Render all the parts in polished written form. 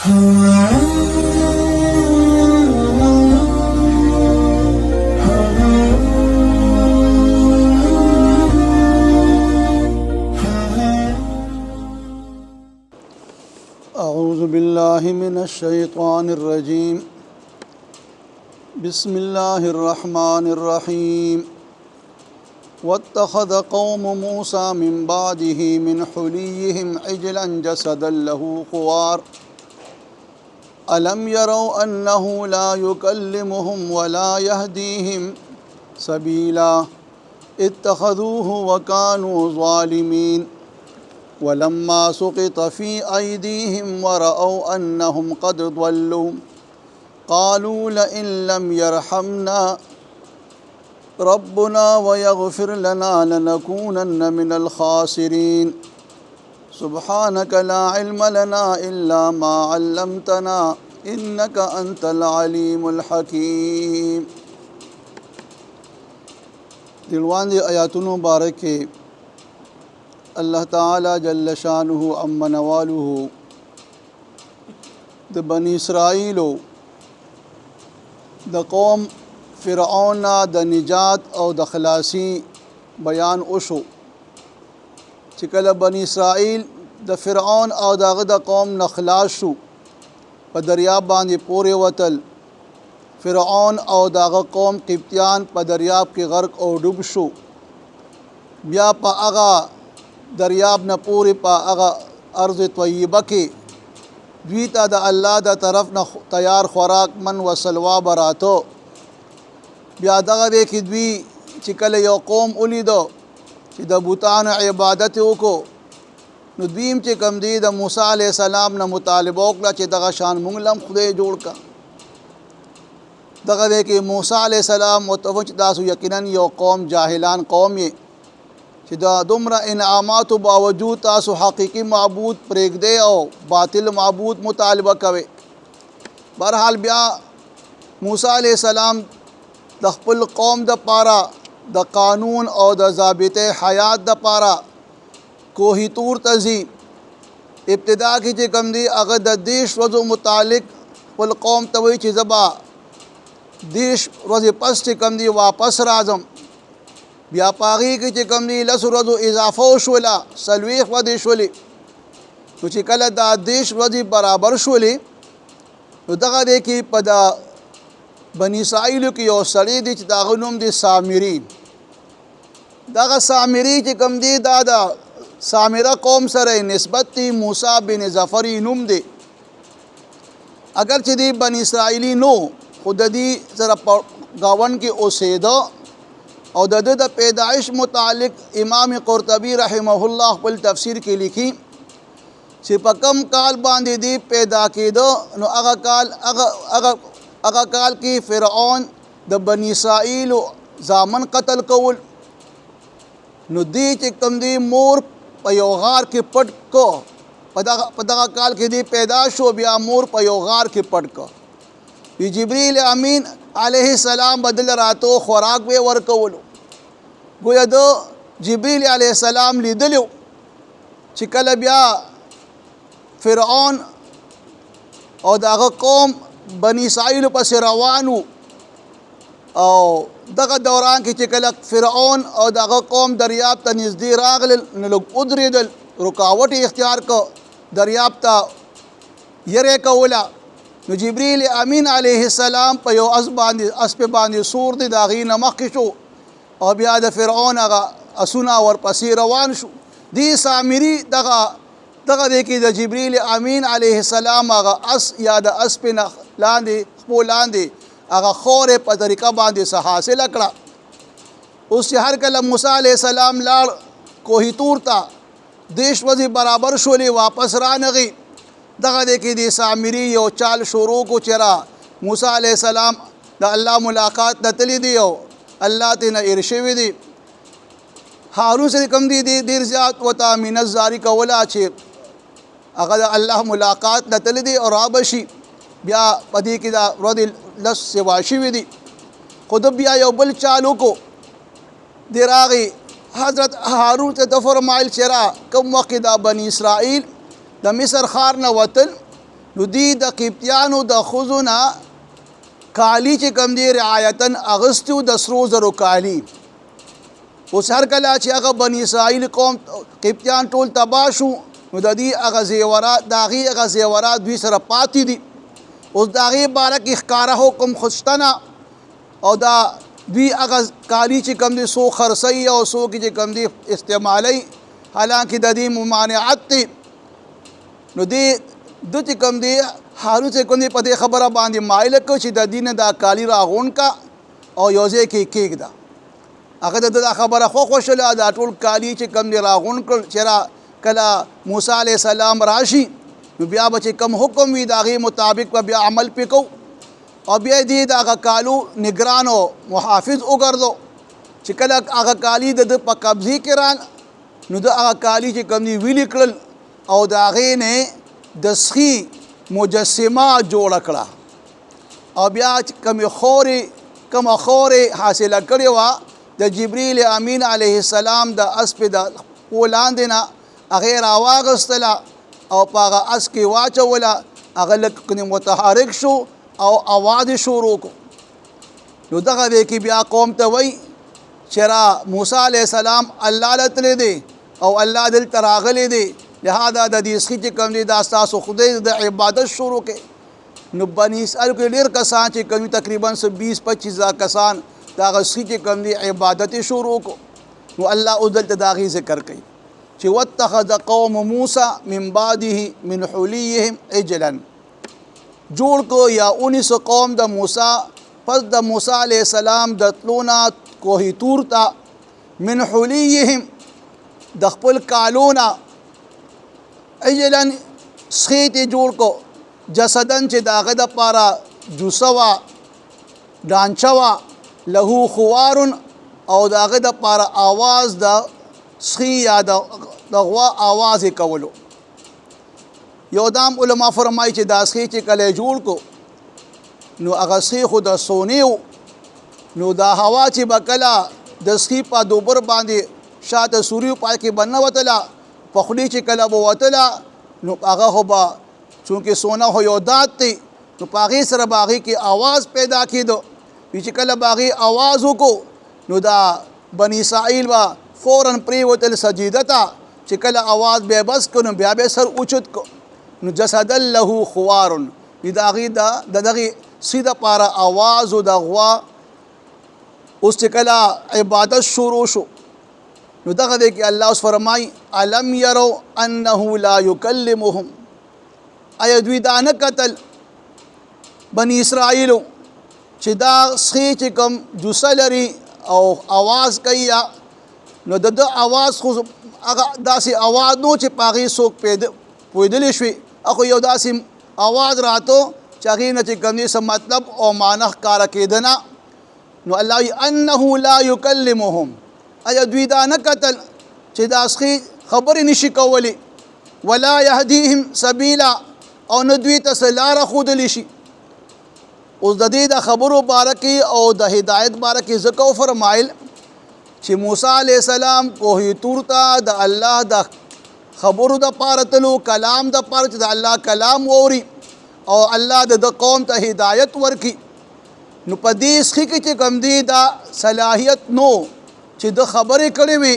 أعوذ بالله من الشيطان الرجيم بسم الله الرحمن الرحيم واتخذ قوم موسى من بعده من حليهم عجلا جسدا له خوار ألم يروا أنه لا يكلمهم ولا يهديهم سبيلا اتخذوه وكانوا ظالمين ولما سقط في أيديهم ورأوا أنهم قد ضلوا قالوا لئن لم يرحمنا ربنا ويغفر لنا لنكونن من الخاسرين سبحانك لا علم لنا إلا ما علمتنا إنك أنت العليم الحكيم. دلوان دی آیاتونو مبارک اللہ تعالی جل شانہ عم نوالہ د بنی اسرائیلو د قوم فرعون د نجات او د خلاصی بیان وشو چې کله بنی اسرائیل د فرعون او دغه د قوم نه خلاص شو په دریاب باندې پورې وتل فرعون او دغه قوم قبطیان په دریاب کې غرق او ډوب شو بیا په هغه دریاب نه پورې په هغه ارض طیبه کې دوی ته د الله د طرف نه تیار خوراک من و سلوا براتو بیا دغه دی کې دوی چې کله یو قوم ولیدو چې د بوتانو عبادت وکړو نو دوی هم چې کوم دی د موسی علیه السلام نه مطالبه وکړه چې دغه شان موږ هم خدای جوړ کړه دغه دی کې موسی علیه السلام ورته وویل چې تاسو یقینا یو قوم جاهلان قوم یې چې دا دومره انعاماتو باوجود تاسو حقیقي معبود پرېږدئ او باطل معبود مطالبه کوئ. بهرحال بیا موسی علیه السلام د خپل قوم د پاره د قانون او د ضابطه حیات د پاره کوهی تور ته ځي. ابتدا کې چې کوم دی هغه د دیش ورځو متعلق خپل قوم ته وایي چې زبا دیش ورځې پس چې کوم دی واپس راځم. بیا پاغي کې چې کوم دی لس ورځو اضافه وشوله څلوېښت ورځې شولې نو چې کله دا دیش ورځې برابر شولې نو دغه دی کې په د بني اسرائیلو کې یو سړی دی چې د هغه نوم دی سامري. دغه سامري چې کوم دی دا د سامره قوم سره نسبت دی موسی بن ظفر نوم دی. اگر چې دی بني اسرائیلی نو خو د دې سره په ګاونډ کې اوسېده او د د پیدایش متعلق امام قرطبی رحمه الله خپل تفسیر کې لیکي چې په کم کال باندې دی پیدا کېده نو هغه کال کې فرعون د بنی اسرائیل زامن قتل کول نو دی چې کوم دی مور په یو غار کې پټ کو په دغه کال کې دی پیدا شو بیا مور په یو غار کې پټ کو جبریل امین علیه السلام بدل راتو خوراک به ورکولو گویا د جبریل علیه السلام لیدلو چې کله بیا فرعون او دغه قوم بنی اسرائیل پس روانو او دغه دوران کې چې کله فرعون او دغه قوم دریاب ته نږدې راغلل نو لږ ودرېدل رکاوټ اختیار کو دریاب ته یری کوله نو جبریل امین علیه السلام په یو اسپ باندې سور دی د هغې نه مخکې شو او بیا د فرعون هغه اسونه ورپسې روان شو. دې سامري دغه دی کې د جبریل امین علیه السلام هغه اس یا د اسپ نه لاندې خپو لاندې هغه خورې په طریقه باندې څه حاصله کړه. اوس چې هر کله موسی علیه السلام لاړ کوهی تور ته دیش ورځې برابر شولې واپس رانغی دغه دی کې د سامري یو چال شروع کو چرا موسی علیه السلام د الله ملاقات ته تللی دی او الله ته نه ایر شوی دی. هارون سره کوم دی ډېر زیات وته مینت زاری کوله چې هغه د الله ملاقات ته تللی دی او رابشي بیا په دې کې دا ورځې لس سوا شوي دي خو د بیا یو بل چالو کو دی راغی حضرت هارون ته فرمایل چې را کوم وخت دا بني اسرائیل د مصر ښار نه وتل نو دی د قبطیانو د ښځو نه کالی چې کوم دی رعایتن اغوستي د سرو زرو کالي. اوس هر کله چې هغه بني اسرائیل قوم قبطیان ټول تباه شو نو د دې هغه زیورات د هغې هغه زیورات دوی سره پاتې دي. اوس د هغې باره کې ښکاره حکم خو شته نه او دا دوی هغه کالي چې کوم دی څو خرڅوي او څوک چې کوم دی استعمالوي حالانکه د دې ممانعت دی. نو د چې کوم دی هارون چې کوم دی په دې خبره باندې مایله کړ چې د دې نه دا کالي راغونډ کا او یو ځای کې کېږده. هغه د دا خبره خوښوله دا ټول کالي چې کوم دی راغونډ کړل چې کله موسی علیه السلام راشي نو بیا به چې کوم حکم وي د هغې مطابق به بیا عمل پې کوو او بیا دې د هغه کالو نگران او محافظ وګرځو چې کله هغه کالي د ده په قبضې کې رال نو د هغه کالي چې کوم دي ویلې کړل او د هغې نه د سخي مجسمه جوړه کړه او بیا کومه خورې حاصله کړې وه د جبریل امین علیه السلام د اسب د پښو لاندې نه هغې راواغستله او په هغه اس کې واچوله. هغه لږ متحرک شو او اواز یې شروع کړو. نو دغه دی کې بیا قوم ته وایي چې را موسی علیه السلام الله له تللی دی او الله دلته راغلی دی لهذا د دې سخي چې کوم دی دا ستاسو خدای د عبادت شروع کړي. نو بني اسرائیل کې ډېر کسان چې کوم تقریبا 20-25 کسان د هغه سخي چې کوم دی عبادت یې شروع کړو. نو الله اوس دلته د هغې ذکر کوي چې واتخذ قوم موسی من بعده من حلیهم عجلا جوړ کو یا 19 قوم د موسی پس د موسی علیه السلام د تلونه کوهی تور ته من حلیهم د خپل کالونه عجلا سخی ته جوړ کو جسدن چې د هغه دپاره جوسه وه ډانچه وه له خوار او د هغه دپاره آواز د سخی یا د غوا آواز یې کولو. یو دام علما فرمایي چې دا سخی چې کله جوړ کو نو هغه سخی خو د سونې نو دا هوا چې به کله د سخی په دوبر باندې شاته سوریو پای کې به نه وتله په خولې چې کله به وتله نو هغه خو به چونکې سونه خو یو دات دی نو په هغې سره به هغې کې آواز پیدا کېدو. چې کله به هغې آواز وکړو نو دا بني اسرائیل به فوراً پرېوتل سجیده ته چې کله آواز بیا بس کړو نو بیا به سر اوچت کو نو جسدا له خوار د هغې د دغې سخي دپاره آواز و د غوا. اوس چې کله عبادت شروع شو نو دغه دی کې الله اوس فرمایي الم یرو انه لا یکلمهم آیا دوی دا نه کتل بني اسرائیلو چې دا سخي چې کوم جوسه لري او آواز کوي نو د آواز خو هغه داسې آواز نو چې په هغې څوک پوهېدلی شوي اخو یو داسې آواز راتو چې هغې نه چې کوم دی څه مطلب او معنی ښکاره کېده نه. نو الله وایي انه لا یکلمهم آیا دوی دا نه کتل چې دا سخي خبرې نشي کولی ولا یهدیهم سبیلا او نه دوی ته څه لاره ښودلی شي. اوس د دې د خبرو باره کې او د هدایت باره کې ځکه وفرمایل چې موسی علیه السلام کوهی تور ته د الله د خبرو دپاره تلو کلام دپاره چې د الله کلام واوري او الله د قوم ته هدایت ورکړي. نو په دې سخي کې چې کوم دی دا صلاحیت نو چې د خبرې کړې وي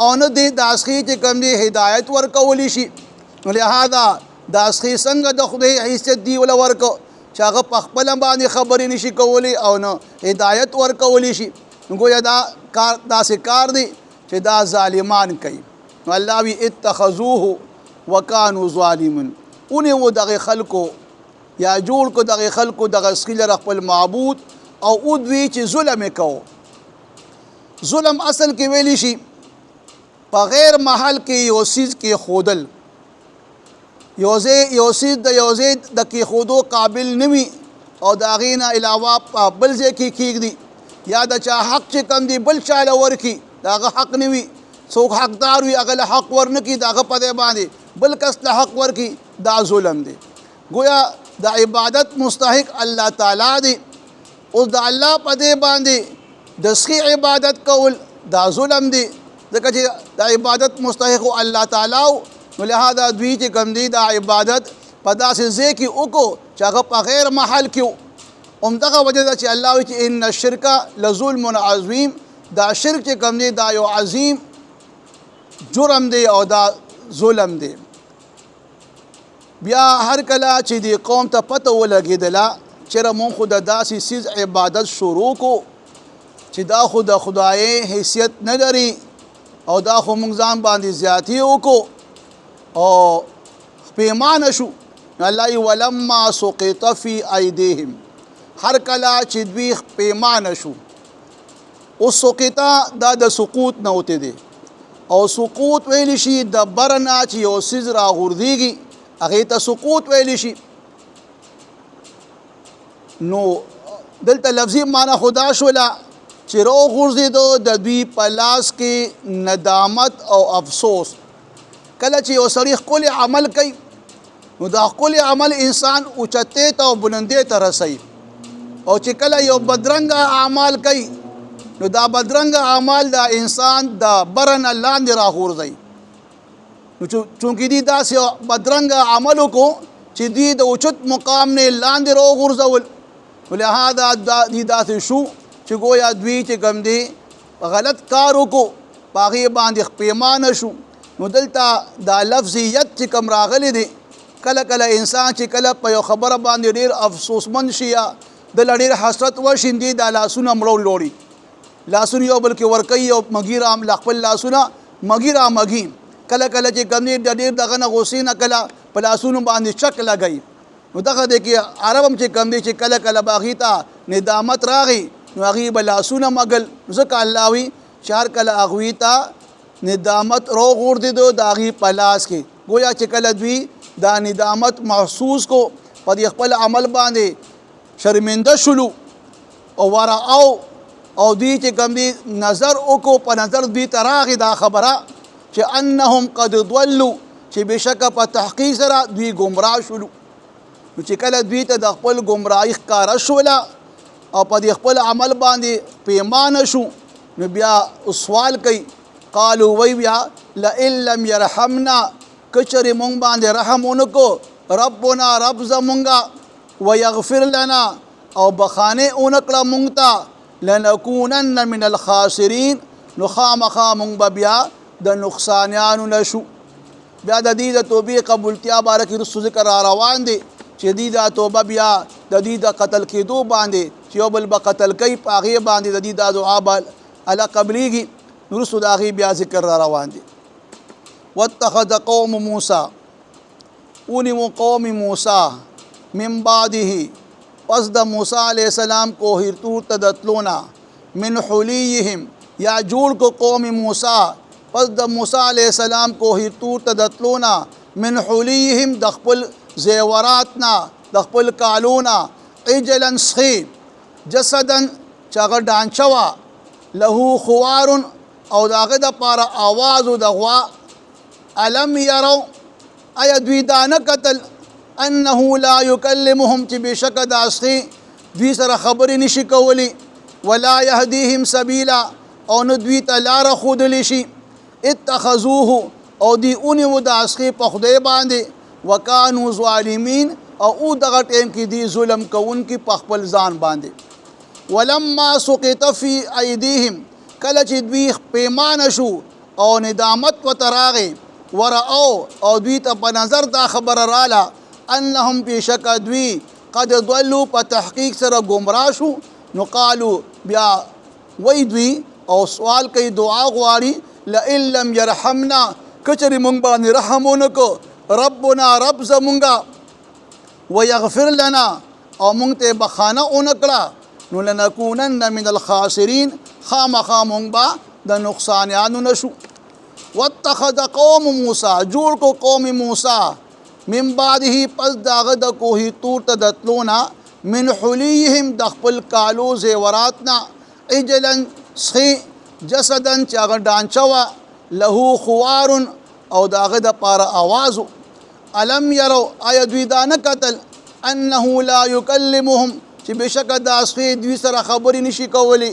او نه دی دا سخي چې کوم دی هدایت ورکولی شي. نو لهذا دا سخي څنګه د خدای حیثیت دی وله ورکو چې هغه په خپله باندې خبرې نشي کولی او نه هدایت ورکولی شي. نو گویا دا کار داسې کار دی چې دا ظالمان کوي. نو الله وی اتخذوه وکانو ظالمون اونیو دغه خلکو یا جوړ کو دغه خلکو دغه سخي لره خپل معبود او ودوی چې ظلم یې کوو. ظلم اصل کې ویلی شي په غیر محل کې یو څیز کې ښودل یو څیز د یو ځای د کېښودو قابل نه وي او د هغې نه علاوه په بل ځای کې کېږدي یا د چا حق چې کم دی بل چا له ورکړي د هغه حق نه وي څوک حقدار وي هغه له حق ورنه کړي د هغه په دی باندې بل کس له حق ورکړي دا ظلم دی. گویا د عبادت مستحق الله تعالی دی. اوس د الله په دی باندې د سخي عبادت کول دا ظلم دی ځکه چې د عبادت مستحق الله تعالی نو لهذا دوی چې کوم دی دا عبادت په داسې ځای کې وکړو چې هغه په غیر محل کې و. همدغه وجه ده چې الله وایي چې ان الشرک لظلم عظیم، دا شرک چې کوم دی دا یو عظیم جرم دی او دا ظلم دی. بیا هر کله چې دې قوم ته پته ولګېدله چېرې مونږ خو د داسې څیز عبادت شروع کو چې دا خو د خدای حیثیت نه لري او دا خو مونږ ځان باندې زیاتي وکړو او پیمانه شو. الله ی ولما سقط فی ایدیهم، هر کله چې دوی پیمانه شو. او سقطه دا د سقوط نه وته دی او سقوط ویلی شي د برنا چې یو څیز راغورځېږي هغې ته سقوط ویلی شي. نو دلته لفظي معنا خدا شوله چې راغورځېدو د دوی په لاس کې ندامت او افسوس. کله چې یو سړی ښکلی عمل کوي نو دا ښکلی عمل انسان اوچتې ته او بلندې ته رسوي، او چې کله یو بدرنګه اعمال کوي نو دا بدرنګه اعمال دا انسان د برنه لاندې راغورځوي. نو چونکې دوی داسې بدرنګه عمل وکړو چې دوی د اوچت مقام نه لاندې راوغورځول، لهذا دوی داسې شو چې ګویا دوی چې کوم دی غلط کار وکړو په هغې باندې پیمانه شو. نو دلته دا لفظیت چې کوم راغلی دی، کله کله انسان چې کله په یو خبره باندې ډېر افسوسمند شي یا دله ډېر حسرت وشیندي دا لاسونه مړو لوړي، لاسونه یو بل کې ورکوي او مږي را خپل لاسونه مږي را مږي. کله کله چې کوم دی د ډېر دغه نه غوسې نه کله په لاسونو باندې چک لګوي. نو دغه دی کې عرب هم چې کوم دی چې کله کله به هغې ته ندامت راغی نو هغې به لاسونه مږل. ځکه الله وي چې هر کله هغوی ته ندامت راوغورځېدو د هغې په لاس کې، گویا چې کله دوی دا ندامت محسوس کو په دې خپل عمل باندې شرمنده شلو او ورعو او دوی چې کوم دی نظر وکړو په نظر دوی ته راغی دا خبره چې انهم قد ضلوا چې بېشکه په تحقیق سره دوی ګمراه شلو. نو چې کله دوی ته د خپل ګمراهي ښکاره شوله او په دې خپل عمل باندې پیمانه شو نو بیا سوال کوي، قالو وی بیا لئن لم یرحمنا کچرې مونږ باندې رحم ونکو ربنا رب زمونږه ویغفر لنا او بخانه اونکړه مونږ ته لنکونن من الخاسرین نو خامخا مونږ به بیا د نقصانیانو نشو. بیا د دې د توبې قبولتیا باره کې رسو ذکر را روان دی چې دې دا توبه بیا د دې د قتل کېدو باندې چې یو بل به قتل کوي په هغې باندې د دې دا دعا به الله قبلیږي. رسو د هغې بیا ذکر را روان دی. واتخذ قوم موسی، ونیو قوم موسی من بعده پس د موسی علیہ السلام کو هرتور ته د تلونا من حلیهم یا جوړ کو قوم موسی پس د موسی علیہ السلام کو هرتور ته د تلونا من حلیهم د خپل زیوراتنا د خپل کالونا عجلا سخی جسدن چې هغه ډانچه وه له خوار او د هغه دپاره آواز و د غوا علم یرو آیا دوی دا نه کتل انه لا یکلمهم چې بېشکه دا سخی دوی سره خبرې نشي کولی ولا یهدیهم سبیلا او نه دوی ته لاره ښودلی شي اتخذوه او دوی ونیو د سخی په خدای باندې وکانو ظالمین او دغه ټیم کې دوی ظلم کوونکي په خپل ځان باندې. ولما سقط فی ایدیهم کله چې دوی پیمانه شو او ندامت ورته راغی ورعو او دوی ته په نظر دا خبره راله انهم بېشکه دوی قد ضلوا په تحقیق سره ګمراه شو نو قالو بیا وی دوی او سوال کوي دعا غواړي لئن لم یرحمنا کچرې مونږ باندې رحم ونکو ربنا رب زمونږه ویغفر لنا او مونږ ته بخانه ونکړه نو لنکونن من الخاسرین خامخا مونږ به د نقصانیانو نشو. واتخذ قوم موسی جوړ کو قوم موسی من بعده پس داغه د کوهی تور ته د تلونا من حلیهم د خپل کالو زیوراتنا عجلا سخی جسدن چې هغه ډانچه وه له خوار او د هغه دپاره آواز. علم یرو آیا دوی دا نه کتل انه لا یکلمهم چې بېشکه دا سخی دوی سره خبرې نشي کولی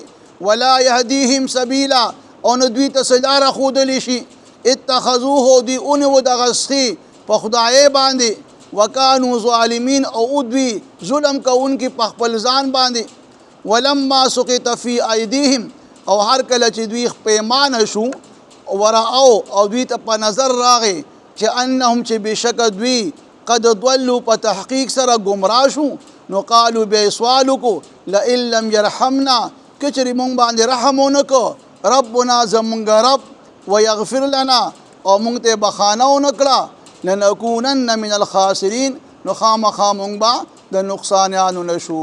ولا یهدیهم سبیلا او نه دوی ته څه لاره ښودلی شي اتخذوه دوی ونیو دغه سخي په خدای باندې وکانو ظالمین او ادوی ظلم کوونکي په خپل ځان باندې. ولما سقط فی ایدیهم او هر کله چې دوی پیمانه شو ورأو او دوی ته په نظر راغی چې انهم چې بشک دوی قد ضلوا په تحقیق سره گمراه شو، نو قالو بیا سوال وکړو لئن لم یرحمنا کچرې مونږ باندې رحم ونه کو ربنا زمونږ رب ویغفر لنا او مونږ ته بخانه ونه کړه لنکونن من الخاسرین نو خامخا مونږ به د نقصانیانو نشو.